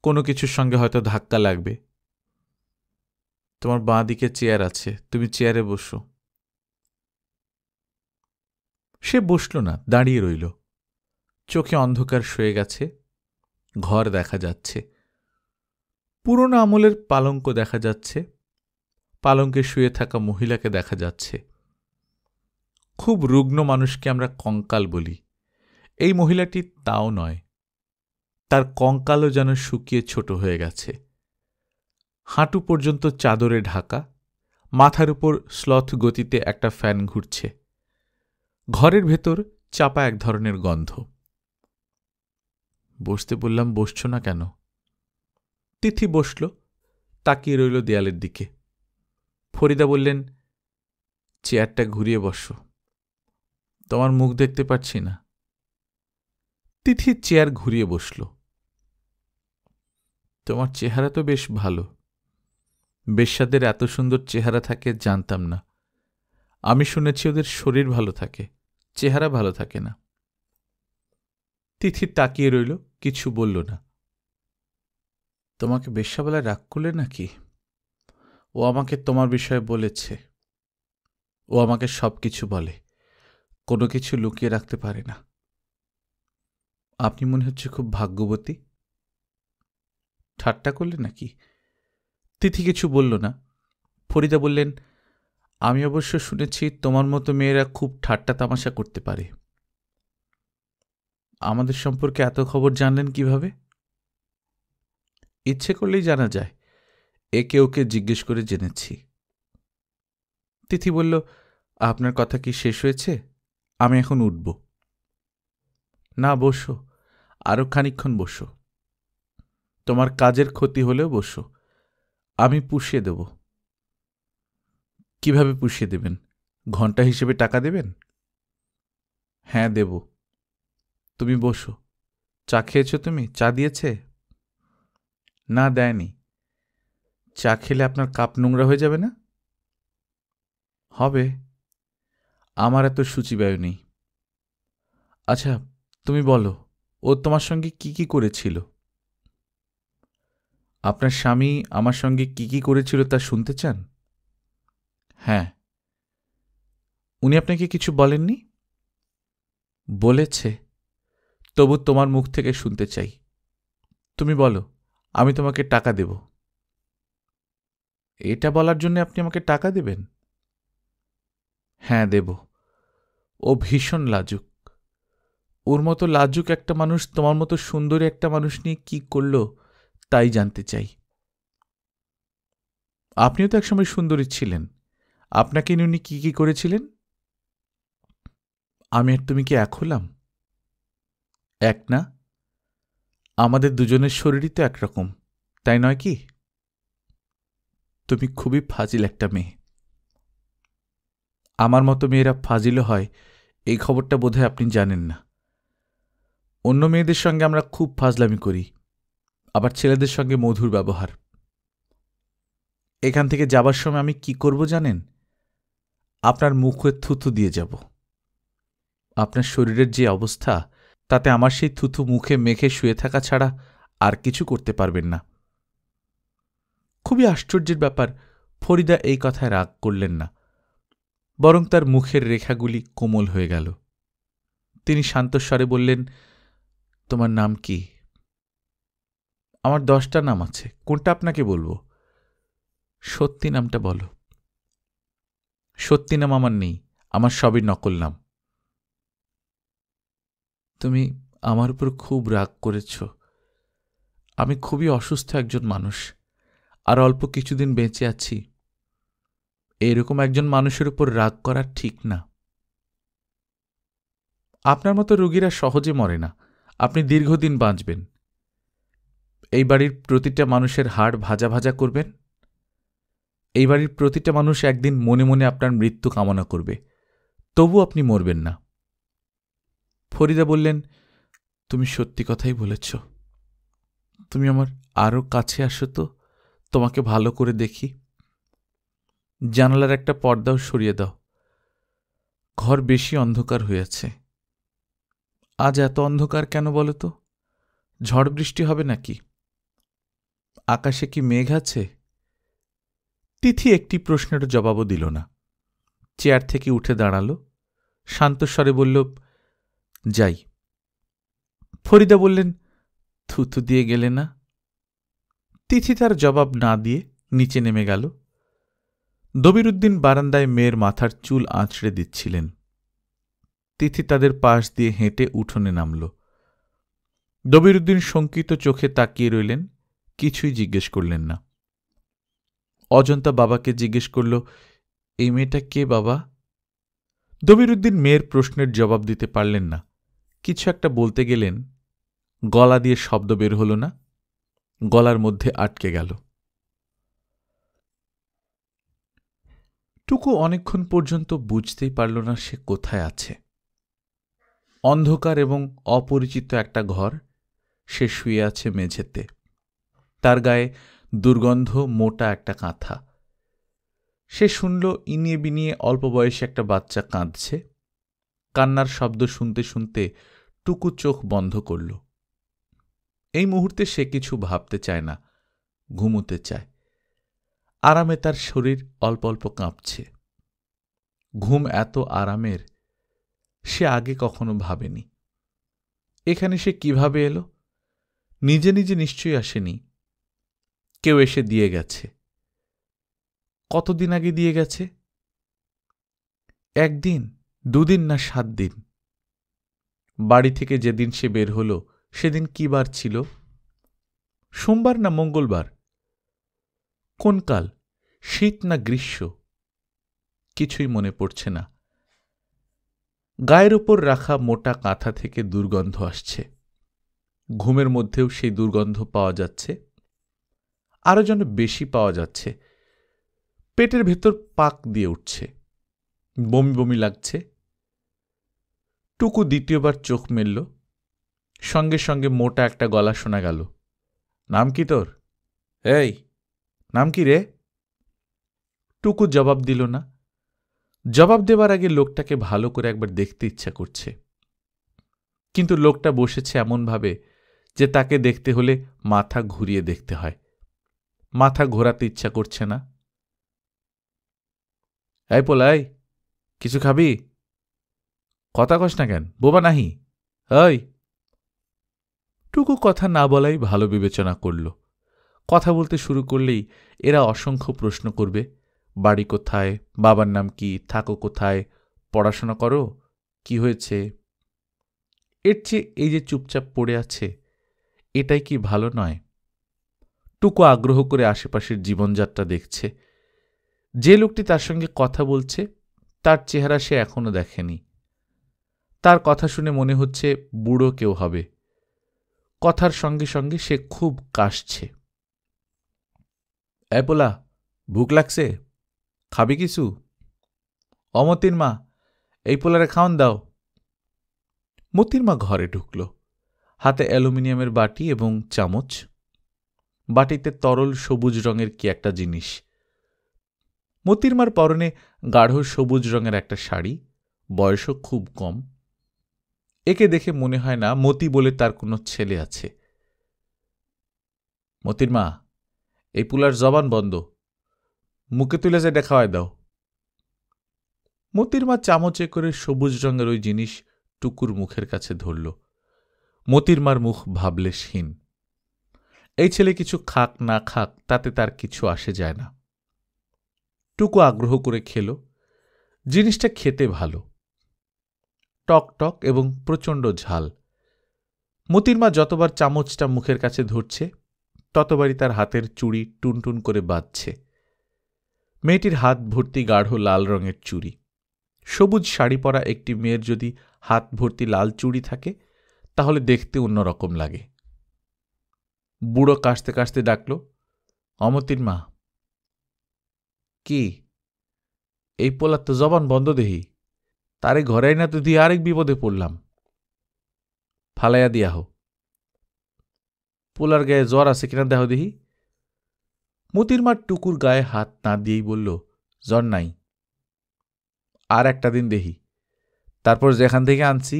কোনো কিছুর সঙ্গে হয়তো ধাক্কা লাগবে। তোমার বাঁ দিকে চেয়ার আছে, তুমি চেয়ারে বসো। সে বসল না, দাঁড়িয়ে রইল। চোখে অন্ধকার শুয়ে গেছে। ঘর দেখা যাচ্ছে। পুরনো আমলের পালঙ্ক দেখা যাচ্ছে। পালঙ্কে শুয়ে থাকা মহিলাকে দেখা যাচ্ছে। খুব রুগ্ন মানুষকে আমরা কঙ্কাল বলি। এই মহিলাটি তাও নয়। তার কঙ্কালও যেন শুকিয়ে ছোট হয়ে গেছে। হাঁটু পর্যন্ত চাদরে ঢাকা, মাথার উপর স্লথ গতিতে একটা ফ্যান ঘুরছে। ঘরের ভেতর চাপা এক ধরনের গন্ধ। বসতে বললাম, বসছ না কেন? তিথি বসল, তাকিয়ে রইল দেয়ালের দিকে। ফরিদা বললেন, চেয়ারটা ঘুরিয়ে বসো, তোমার মুখ দেখতে পাচ্ছি না। তিথি চেয়ার ঘুরিয়ে বসল। তোমার চেহারা তো বেশ ভালো। বেশ্যাদের এত সুন্দর চেহারা থাকে জানতাম না। আমি শুনেছি ওদের শরীর ভালো থাকে, চেহারা ভালো থাকে না। তিথি তাকিয়ে রইল, কিছু বলল না। তোমাকে বেশ্যাবেলায় রাগ করলে নাকি? ও আমাকে তোমার বিষয়ে বলেছে। ও আমাকে সব কিছু বলে, কোনো কিছু লুকিয়ে রাখতে পারে না। আপনি মনে হচ্ছে খুব ভাগ্যবতী। ঠাট্টা করলে নাকি? তিথি কিছু বলল না। ফরিদা বললেন, আমি অবশ্য শুনেছি তোমার মতো মেয়েরা খুব ঠাট্টা তামাশা করতে পারে। আমাদের সম্পর্কে এত খবর জানলেন কিভাবে? ইচ্ছে করলেই জানা যায়, একে ওকে জিজ্ঞেস করে জেনেছি। তিথি বলল, আপনার কথা কি শেষ হয়েছে? আমি এখন উঠব। না, বসো, আরও খানিকক্ষণ বসো। তোমার কাজের ক্ষতি হলেও বসো, আমি পুষিয়ে দেব। কিভাবে পুষিয়ে দেবেন? ঘন্টা হিসেবে টাকা দেবেন? হ্যাঁ, দেব। তুমি বসো। চা খেয়েছ তুমি? চা দিয়েছে? না, দেয়নি। চা খেলে আপনার কাপ নোংরা হয়ে যাবে না? হবে। আমার এত সূচিবায়ু নেই। আচ্ছা, তুমি বলো, ও তোমার সঙ্গে কি কি করেছিল? আপনার স্বামী আমার সঙ্গে কি কি করেছিল তা শুনতে চান? হ্যাঁ। উনি আপনাকে কিছু বলেননি? বলেছে, তবু তোমার মুখ থেকে শুনতে চাই। তুমি বলো, আমি তোমাকে টাকা দেব। এটা বলার জন্য আপনি আমাকে টাকা দেবেন? হ্যাঁ, দেব। ও ভীষণ লাজুক। ওর মতো লাজুক একটা মানুষ তোমার মতো সুন্দরী একটা মানুষ নিয়ে কি করল তাই জানতে চাই। আপনিও তো একসময় সুন্দরী ছিলেন, আপনাকে নিয়ে উনি কি কি করেছিলেন? আমি আর তুমি কি এক হলাম? এক না, আমাদের দুজনের শরীরই তো একরকম, তাই নয় কি? তুমি খুবই ফাজিল একটা মেয়ে। আমার মতো মেয়েরা ফাজিলও হয়, এই খবরটা বোধহয় আপনি জানেন না। অন্য মেয়েদের সঙ্গে আমরা খুব ফাজলামি করি, আবার ছেলেদের সঙ্গে মধুর ব্যবহার। এখান থেকে যাবার সময় আমি কি করব জানেন? আপনার মুখে থুথু দিয়ে যাব। আপনার শরীরের যে অবস্থা, তাতে আমার সেই থুথু মুখে মেখে শুয়ে থাকা ছাড়া আর কিছু করতে পারবেন না। খুবই আশ্চর্যের ব্যাপার, ফরিদা এই কথায় রাগ করলেন না, বরং তার মুখের রেখাগুলি কোমল হয়ে গেল। তিনি শান্তস্বরে বললেন, তোমার নাম কি? আমার 10টা নাম আছে, কোনটা আপনাকে বলবো? সত্যি নামটা বলো। সত্যি নাম আমার নেই, আমার সবই নকল নাম। তুমি আমার উপর খুব রাগ করেছ। আমি খুবই অসুস্থ একজন মানুষ, আর অল্প কিছুদিন বেঁচে আছি। এইরকম একজন মানুষের উপর রাগ করা ঠিক না। আপনার মতো রোগীরা সহজে মরে না, আপনি দীর্ঘদিন বাঁচবেন। এই বাড়ির প্রতিটা মানুষের হাড় ভাজা ভাজা করবেন। এই বাড়ির প্রতিটা মানুষ একদিন মনে মনে আপনার মৃত্যু কামনা করবে, তবু আপনি মরবেন না। ফরিদা বললেন, তুমি সত্যি কথাই বলেছ। তুমি আমার আরও কাছে আসো তো, তোমাকে ভালো করে দেখি। জানালার একটা পর্দাও সরিয়ে দাও, ঘর বেশি অন্ধকার হয়েছে। আজ এত অন্ধকার কেন বলো তো? ঝড় বৃষ্টি হবে নাকি? আকাশে কি মেঘ আছে? তিথি একটি প্রশ্নের জবাবও দিল না। চেয়ার থেকে উঠে দাঁড়াল, শান্তস্বরে বলল, যাই। ফরিদা বললেন, থুথু দিয়ে গেলে না? তিথি তার জবাব না দিয়ে নিচে নেমে গেল। দবিরউদ্দিন বারান্দায় মেয়ের মাথার চুল আঁচড়ে দিচ্ছিলেন। তিথি তাদের পাশ দিয়ে হেঁটে উঠোনে নামল। দবিরউদ্দিন শঙ্কিত চোখে তাকিয়ে রইলেন, কিছুই জিজ্ঞেস করলেন না। অজন্তা বাবাকে জিজ্ঞেস করল, এই মেয়েটা কে বাবা? দবিরউদ্দিন মেয়ের প্রশ্নের জবাব দিতে পারলেন না। কিছু একটা বলতে গেলেন, গলা দিয়ে শব্দ বের হল না, গলার মধ্যে আটকে গেল। টুকু অনেকক্ষণ পর্যন্ত বুঝতেই পারল না সে কোথায় আছে। অন্ধকার এবং অপরিচিত একটা ঘর, সে শুয়ে আছে মেঝেতে। তার গায়ে দুর্গন্ধ মোটা একটা কাঁথা। সে শুনল ইনিয়ে বিনিয়ে অল্প বয়সে একটা বাচ্চা কাঁদছে। কান্নার শব্দ শুনতে শুনতে টুকু চোখ বন্ধ করল। এই মুহূর্তে সে কিছু ভাবতে চায় না, ঘুমোতে চায়। আরামে তার শরীর অল্প অল্প কাঁপছে। ঘুম এত আরামের সে আগে কখনো ভাবেনি। এখানে সে কিভাবে এলো? নিজে নিজে নিশ্চয়ই আসেনি, কেউ এসে দিয়ে গেছে। কতদিন আগে দিয়ে গেছে? 1 দিন, 2 দিন না 7 দিন? বাড়ি থেকে যেদিন সে বের হল সেদিন কি বার ছিল? সোমবার না মঙ্গলবার? কোন কাল, শীত না গ্রীষ্ম? কিছুই মনে পড়ছে না। গায়ের ওপর রাখা মোটা কাঁথা থেকে দুর্গন্ধ আসছে। ঘুমের মধ্যেও সেই দুর্গন্ধ পাওয়া যাচ্ছে, আরও যেন বেশি পাওয়া যাচ্ছে। পেটের ভেতর পাক দিয়ে উঠছে, বমি বমি লাগছে। টুকু দ্বিতীয়বার চোখ মেলল। সঙ্গে সঙ্গে মোটা একটা গলা শোনা গেল, নাম কি তোর? এই, নাম কি রে? টুকু জবাব দিল না। জবাব দেবার আগে লোকটাকে ভালো করে একবার দেখতে ইচ্ছা করছে, কিন্তু লোকটা বসেছে এমনভাবে যে তাকে দেখতে হলে মাথা ঘুরিয়ে দেখতে হয়। মাথা ঘোরাতে ইচ্ছা করছে না। এই পোলাই, কিছু খাবি? কথা কস না কেন, বোবা নাহি? ওই! টুকু কথা না বলাই ভালো বিবেচনা করল। কথা বলতে শুরু করলেই এরা অসংখ্য প্রশ্ন করবে। বাড়ি কোথায়? বাবার নাম কি? থাকো কোথায়? পড়াশোনা করো? কি হয়েছে? এর চেয়ে এই যে চুপচাপ পড়ে আছে, এটাই কি ভালো নয়? টুকু আগ্রহ করে আশেপাশের জীবনযাত্রা দেখছে। যে লোকটি তার সঙ্গে কথা বলছে তার চেহারা সে এখনো দেখেনি। তার কথা শুনে মনে হচ্ছে বুড়ো কেউ হবে। কথার সঙ্গে সঙ্গে সে খুব কাশছে। এ পোলা, ভুক লাগছে? খাবি কিছু? অমতির মা, এই পোলারে খাওয়ান দাও। মতির মা ঘরে ঢুকল, হাতে অ্যালুমিনিয়ামের বাটি এবং চামচ। বাটিতে তরল সবুজ রঙের কি একটা জিনিস। মতির মার পরনে গাঢ় সবুজ রঙের একটা শাড়ি, বয়সও খুব কম। একে দেখে মনে হয় না মতি বলে তার কোনো ছেলে আছে। মতির মা, এই পুলার জবান বন্ধ, মুখে তুলে যেটা খাওয়ায় দাও। মতির মা চামচে করে সবুজ রঙের ওই জিনিস টুকুর মুখের কাছে ধরল। মতির মার মুখ ভাবলেশহীন। এই ছেলে কিছু খাক না খাক তাতে তার কিছু আসে যায় না। টুকু আগ্রহ করে খেল। জিনিসটা খেতে ভালো, টক টক এবং প্রচণ্ড ঝাল। মতির মা যতবার চামচটা মুখের কাছে ধরছে ততবারই তার হাতের চুড়ি টুনটুন করে বাজছে। মেয়েটির হাত ভর্তি গাঢ় লাল রঙের চুড়ি। সবুজ শাড়ি পরা একটি মেয়ের যদি হাত ভর্তি লাল চুড়ি থাকে তাহলে দেখতে অন্যরকম লাগে। বুড়ো কাশতে কাশতে ডাকল, অমতির মা। কি? এই পোলার তো জবান বন্ধ দেহি, তারে ঘরে না তো দিয়ে আরেক বিপদে পড়লাম। ফালাইয়া দিয়া হো। পোলার গায়ে জ্বর আছে কিনা দেহ দেহি। মতির মা টুকুর গায়ে হাত না দিয়েই বলল, জ্বর নাই। আর একটা দিন দেহি, তারপর যেখান থেকে আনছি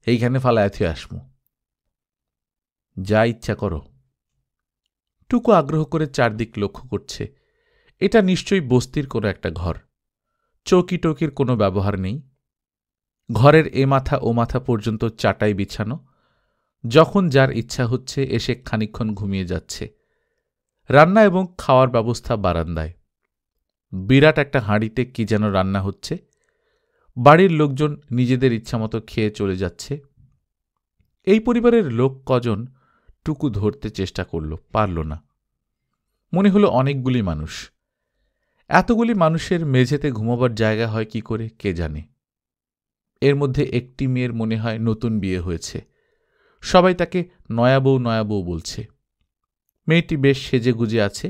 এইখানে ফালাইয়া থুয়ে আসমু। যা ইচ্ছা করো। টুকু আগ্রহ করে চারদিক লক্ষ্য করছে। এটা নিশ্চয়ই বস্তির কোনো একটা ঘর। চৌকি টৌকির কোনো ব্যবহার নেই। ঘরের এ মাথা ও মাথা পর্যন্ত চাটাই বিছানো। যখন যার ইচ্ছা হচ্ছে এসে খানিকক্ষণ ঘুমিয়ে যাচ্ছে। রান্না এবং খাওয়ার ব্যবস্থা বারান্দায়। বিরাট একটা হাঁড়িতে কি যেন রান্না হচ্ছে। বাড়ির লোকজন নিজেদের ইচ্ছামতো খেয়ে চলে যাচ্ছে। এই পরিবারের লোক কজন টুকু ধরতে চেষ্টা করল, পারল না। মনে হলো অনেকগুলি মানুষ। এতগুলি মানুষের মেঝেতে ঘুমাবার জায়গা হয় কি করে কে জানে। এর মধ্যে একটি মেয়ের মনে হয় নতুন বিয়ে হয়েছে। সবাই তাকে নয়া বউ বলছে। মেয়েটি বেশ সেজে গুজে আছে।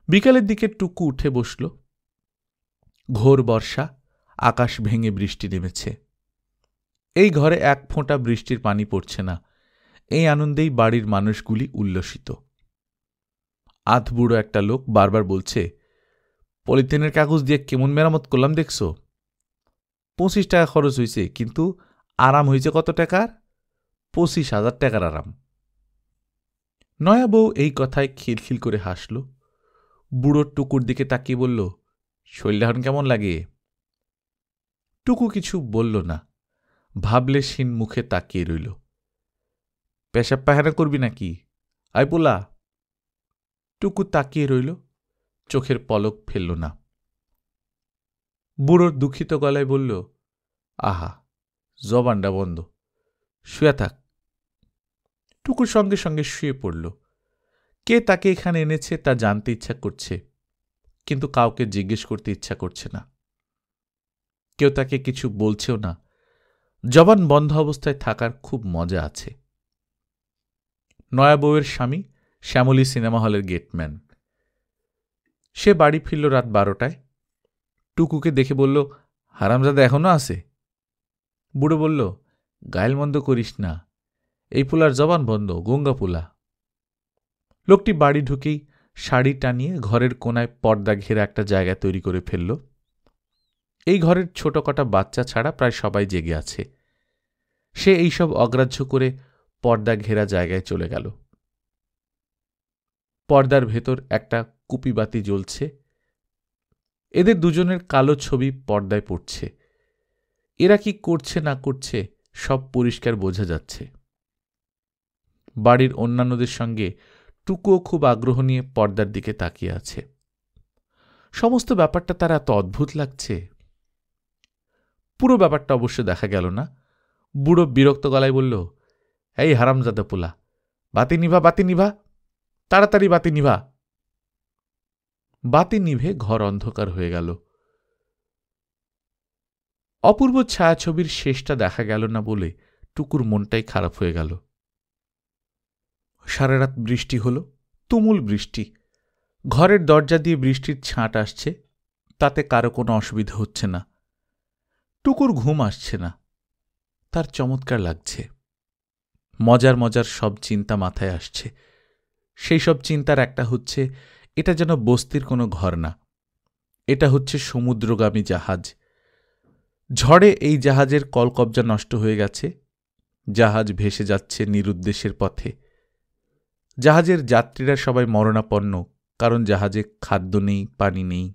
বিকালের দিকে টুকু উঠে বসল। ঘোর বর্ষা, আকাশ ভেঙে বৃষ্টি নেমেছে। এই ঘরে এক ফোঁটা বৃষ্টির পানি পড়ছে না। এই আনন্দেই বাড়ির মানুষগুলি উল্লসিত। আধবুড়ো একটা লোক বারবার বলছে, পলিথিনের কাগজ দিয়ে কেমন মেরামত করলাম দেখছো? 25 টাকা খরচ হয়েছে, কিন্তু আরাম হয়েছে কত টাকার? 25,000 টাকার আরাম। নয়া বউ এই কথায় খিলখিল করে হাসল। বুড়ো টুকুর দিকে তাকিয়ে বলল, শরীরটা এখন কেমন লাগে? টুকু কিছু বলল না, ভাবলে শিন মুখে তাকিয়ে রইল। পেশাব পায়খানা করবি নাকি? আয় পোলা। টুকু তাকিয়ে রইল, চোখের পলক ফেলল না। বুড়োর দুঃখিত গলায় বলল, আহা, জবানটা বন্ধ, শুয়ে থাক। টুকুর সঙ্গে সঙ্গে শুয়ে পড়ল। কে তাকে এখানে এনেছে তা জানতে ইচ্ছা করছে, কিন্তু কাউকে জিজ্ঞেস করতে ইচ্ছা করছে না। কেউ তাকে কিছু বলছেও না। জবান বন্ধ অবস্থায় থাকার খুব মজা আছে। নয়া বউয়ের স্বামী শ্যামলী সিনেমা হলের গেটম্যান। সে বাড়ি ফিরল রাত 12টায়। টুকুকে দেখে বলল, হারামজাদা এখনো আছে? বুড়ো বলল, গায়েল মন্দ করিস না, এই পোলার জবান বন্ধ, গঙ্গা পোলা। লোকটি বাড়ি ঢুকেই শাড়ি টানিয়ে ঘরের কোনায় পর্দা ঘেরা একটা জায়গা তৈরি করে ফেলল। এই ঘরের ছোট কটা বাচ্চা ছাড়া প্রায় সবাই জেগে আছে। সে এইসব অগ্রাহ্য করে পর্দা ঘেরা জায়গায় চলে গেল। পর্দার ভেতর একটা কুপিবাতি জ্বলছে। এদের দুজনের কালো ছবি পর্দায় পড়ছে। এরা কি করছে না করছে সব পরিষ্কার বোঝা যাচ্ছে। বাড়ির অন্যান্যদের সঙ্গে টুকুও খুব আগ্রহ নিয়ে পর্দার দিকে তাকিয়ে আছে। সমস্ত ব্যাপারটা তার এত অদ্ভুত লাগছে। পুরো ব্যাপারটা অবশ্য দেখা গেল না। বুড়ো বিরক্ত গলায় বলল, এই হারামজাদা পোলা, বাতি নিভা, বাতি নিভা, তাড়াতাড়ি বাতি নিভা। বাতি নিভে ঘর অন্ধকার হয়ে গেল। অপূর্ব ছায়াছবির শেষটা দেখা গেল না বলে টুকুর মনটাই খারাপ হয়ে গেল। সারা রাত বৃষ্টি হল, তুমুল বৃষ্টি। ঘরের দরজা দিয়ে বৃষ্টির ছাঁট আসছে, তাতে কারো কোনো অসুবিধা হচ্ছে না। টুকুর ঘুম আসছে না। তার চমৎকার লাগছে। মজার মজার সব চিন্তা মাথায় আসছে। সেই সব চিন্তার একটা হচ্ছে, এটা যেন বস্তির কোনো ঘর না, এটা হচ্ছে সমুদ্রগামী জাহাজ। ঝড়ে এই জাহাজের কলকব্জা নষ্ট হয়ে গেছে। জাহাজ ভেসে যাচ্ছে নিরুদ্দেশের পথে। জাহাজের যাত্রীরা সবাই মরণাপন্ন, কারণ জাহাজে খাদ্য নেই, পানি নেই।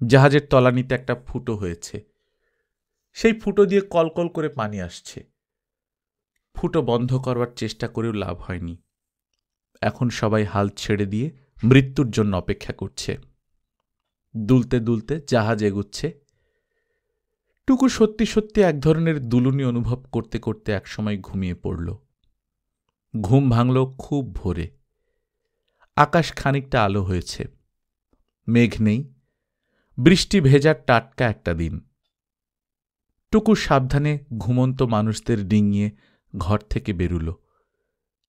জাহাজের তলানিতে একটা ফুটো হয়েছে। সেই ফুটো দিয়ে কলকল করে পানি আসছে। ফুটো বন্ধ করবার চেষ্টা করেও লাভ হয়নি। এখন সবাই হাল ছেড়ে দিয়ে মৃত্যুর জন্য অপেক্ষা করছে। দুলতে দুলতে জাহাজ এগুচ্ছে। টুকু সত্যি সত্যি এক ধরনের দুলুনি অনুভব করতে করতে একসময় ঘুমিয়ে পড়ল। ঘুম ভাঙল খুব ভোরে। আকাশ খানিকটা আলো হয়েছে, মেঘ নেই, বৃষ্টি ভেজার টাটকা একটা দিন। টুকু সাবধানে ঘুমন্ত মানুষদের ডিঙিয়ে ঘর থেকে বেরুল,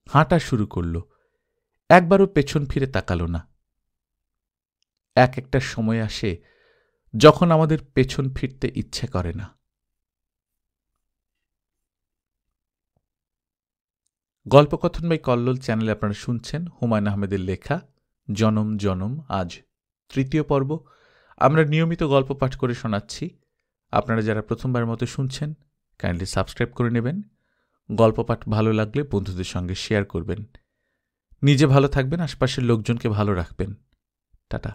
হাঁটা শুরু করল। একবারও পেছন ফিরে তাকাল না। এক একটা সময় আসে যখন আমাদের পেছন ফিরতে ইচ্ছে করে না। গল্পকথন বাই কল্লোল চ্যানেলে আপনারা শুনছেন হুমায়ুন আহমেদের লেখা জনম জনম, আজ 3য় পর্ব। আমরা নিয়মিত গল্প পাঠ করে শোনাচ্ছি। আপনারা যারা প্রথমবার মতো শুনছেন, কাইন্ডলি সাবস্ক্রাইব করে নেবেন। গল্প পাঠ ভালো লাগলে বন্ধুদের সঙ্গে শেয়ার করবেন। নিজে ভালো থাকবেন, আশপাশের লোকজনকে ভালো রাখবেন। টাটা।